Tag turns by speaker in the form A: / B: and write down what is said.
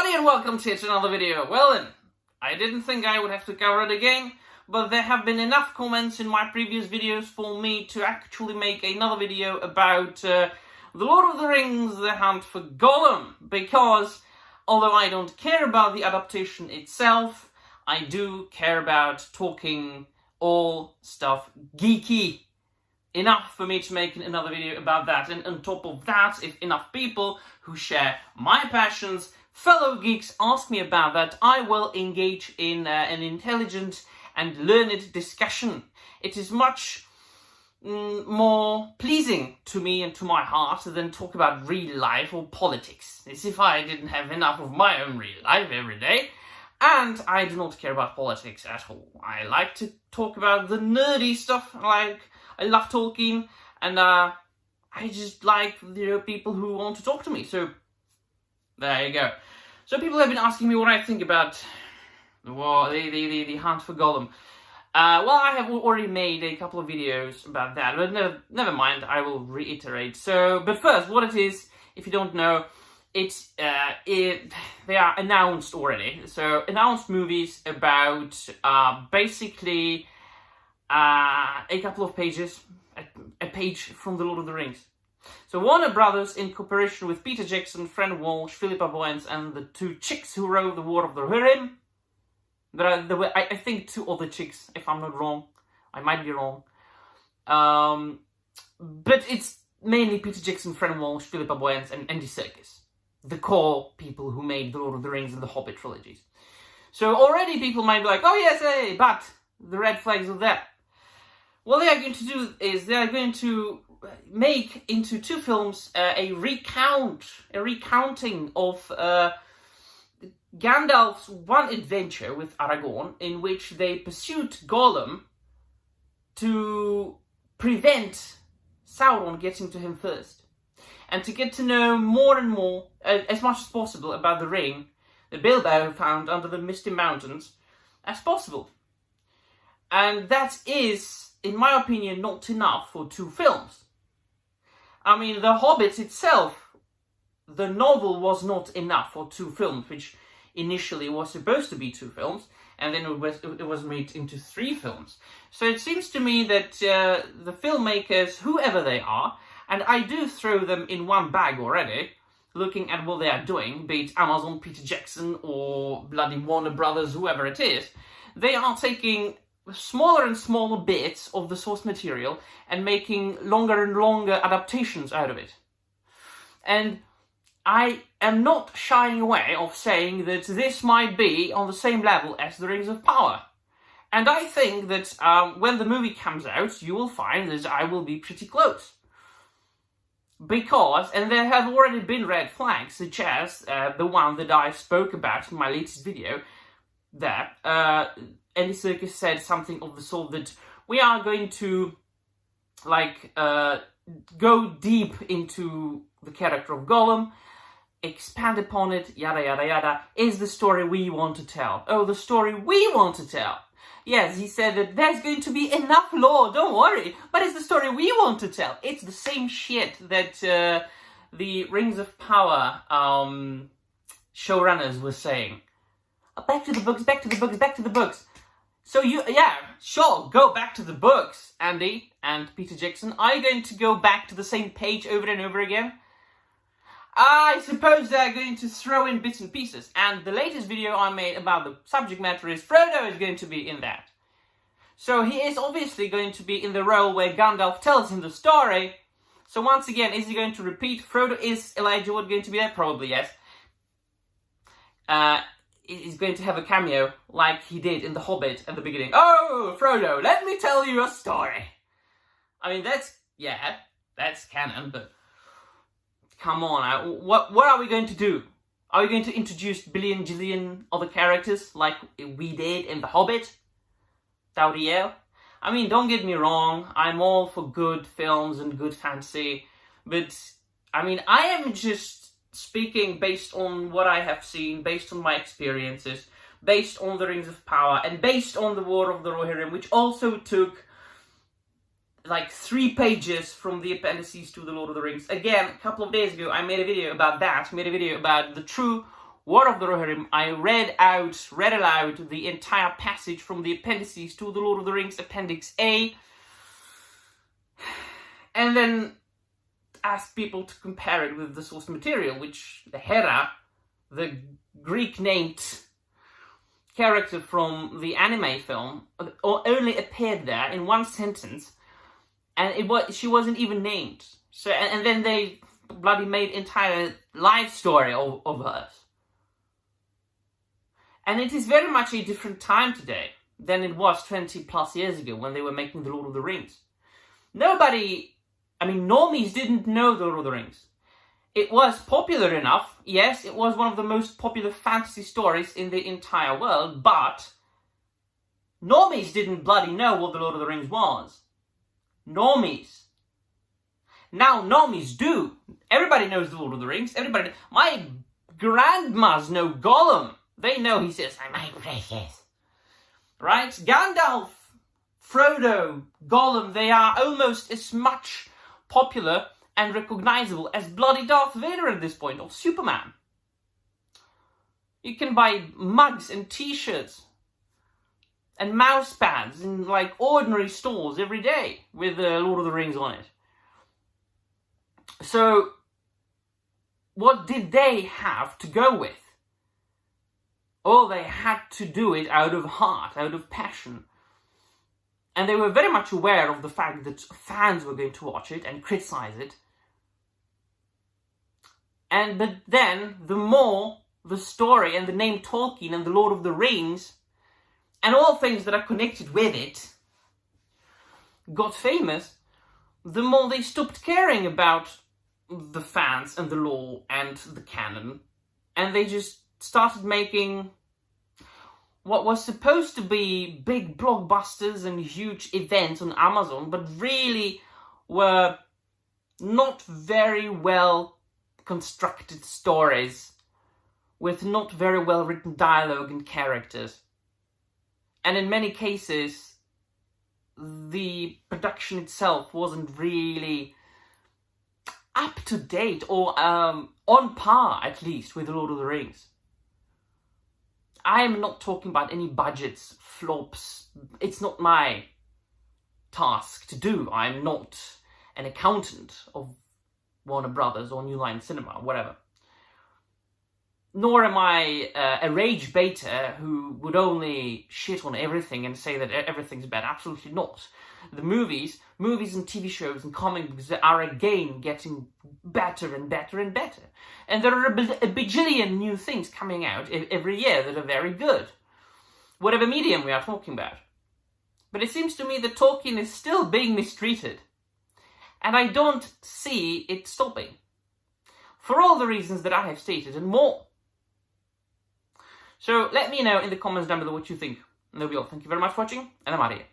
A: everybody, and welcome to another video. Well then, I didn't think I would have to cover it again, but there have been enough comments in my previous videos for me to actually make another video about The Lord of the Rings, The Hunt for Gollum, because although I don't care about the adaptation itself, I do care about talking all stuff geeky. Enough for me to make another video about that, and on top of that, if enough people who share my passions, fellow geeks, ask me about that, I will engage in an intelligent and learned discussion. It is much more pleasing to me and to my heart than talk about real life or politics, as if I didn't have enough of my own real life every day. And I do not care about politics at all. I like to talk about the nerdy stuff, I love talking, and I just like, people who want to talk to me. So, there you go. So people have been asking me what I think about the Hunt for Gollum. Well, I have already made a couple of videos about that, but never mind, I will reiterate. So, but first, what it is, if you don't know, they are announced already. So, announced movies about basically a couple of pages, a page from The Lord of the Rings. So Warner Brothers, in cooperation with Peter Jackson, Fran Walsh, Philippa Boyens, and the two chicks who wrote The War of the Rohirrim. There were, I think, two other chicks, if I'm not wrong. I might be wrong. But it's mainly Peter Jackson, Fran Walsh, Philippa Boyens, and Andy Serkis. The core people who made The Lord of the Rings and the Hobbit trilogies. So already people might be like, oh yes, hey, but the red flags are there. What they are going to do is they are going to make into two films a recounting of Gandalf's one adventure with Aragorn, in which they pursued Gollum to prevent Sauron getting to him first, and to get to know more and more, as much as possible, about the ring that Bilbo found under the Misty Mountains as possible. And that is, in my opinion, not enough for two films. I mean, The Hobbit itself, the novel, was not enough for two films, which initially was supposed to be two films, and then it was made into three films. So it seems to me that the filmmakers, whoever they are, and I do throw them in one bag already, looking at what they are doing, be it Amazon, Peter Jackson, or bloody Warner Brothers, whoever it is, they are taking smaller and smaller bits of the source material and making longer and longer adaptations out of it. And I am not shying away of saying that this might be on the same level as The Rings of Power. And I think that when the movie comes out, you will find that I will be pretty close. Because, and there have already been red flags, such as the one that I spoke about in my latest video, that Andy Serkis said something of the sort that we are going to, go deep into the character of Gollum, expand upon it, yada yada yada, is the story we want to tell. Oh, the story we want to tell. Yes, he said that there's going to be enough lore, don't worry, but it's the story we want to tell. It's the same shit that the Rings of Power showrunners were saying. Back to the books, back to the books, back to the books. So sure, go back to the books, Andy and Peter Jackson. Are you going to go back to the same page over and over again? I suppose they're going to throw in bits and pieces, and the latest video I made about the subject matter is Frodo is going to be in that. So he is obviously going to be in the role where Gandalf tells him the story. So once again, is he going to repeat? Frodo, is Elijah Wood going to be there? Probably yes. He's going to have a cameo like he did in The Hobbit at the beginning. Oh, Frodo, let me tell you a story. I mean, that's canon, but come on, what are we going to do? Are we going to introduce jillion other characters like we did in The Hobbit? Tauriel? I mean, don't get me wrong, I'm all for good films and good fantasy, but, I mean, I am just speaking based on what I have seen, based on my experiences, based on The Rings of Power, and based on The War of the Rohirrim, which also took 3 pages from the appendices to The Lord of the Rings. Again, a couple of days ago, I made a video about that, made a video about the true War of the Rohirrim, I read aloud the entire passage from the appendices to The Lord of the Rings, Appendix A, and then asked people to compare it with the source material, which the Hera, the Greek-named character from the anime film, only appeared there in one sentence, and she wasn't even named. So, and then they bloody made entire life story of hers. And it is very much a different time today than it was 20 plus years ago when they were making The Lord of the Rings. Normies didn't know The Lord of the Rings. It was popular enough, yes, it was one of the most popular fantasy stories in the entire world, but normies didn't bloody know what The Lord of the Rings was. Normies. Now normies do. Everybody knows The Lord of the Rings. My grandmas know Gollum. They know he says, "I'm my precious." Right? Gandalf, Frodo, Gollum, they are almost as much popular and recognizable as bloody Darth Vader at this point, or Superman. You can buy mugs and t-shirts and mouse pads in like ordinary stores every day with Lord of the Rings on it. So, what did they have to go with? Oh, they had to do it out of heart, out of passion. And they were very much aware of the fact that fans were going to watch it and criticize it. But then, the more the story and the name Tolkien and the Lord of the Rings and all things that are connected with it got famous, the more they stopped caring about the fans and the lore and the canon. And they just started making what was supposed to be big blockbusters and huge events on Amazon, but really were not very well constructed stories with not very well written dialogue and characters. And in many cases, the production itself wasn't really up to date or on par, at least, with The Lord of the Rings. I am not talking about any budgets, flops. It's not my task to do. I'm not an accountant of Warner Brothers or New Line Cinema, whatever. Nor am I a rage baiter who would only shit on everything and say that everything's bad. Absolutely not. The movies and TV shows and comic books are again getting better and better and better. And there are a bajillion new things coming out every year that are very good. Whatever medium we are talking about. But it seems to me that Tolkien is still being mistreated. And I don't see it stopping. For all the reasons that I have stated and more. So let me know in the comments down below what you think. And that'll be all. Thank you very much for watching, and I'm out of here.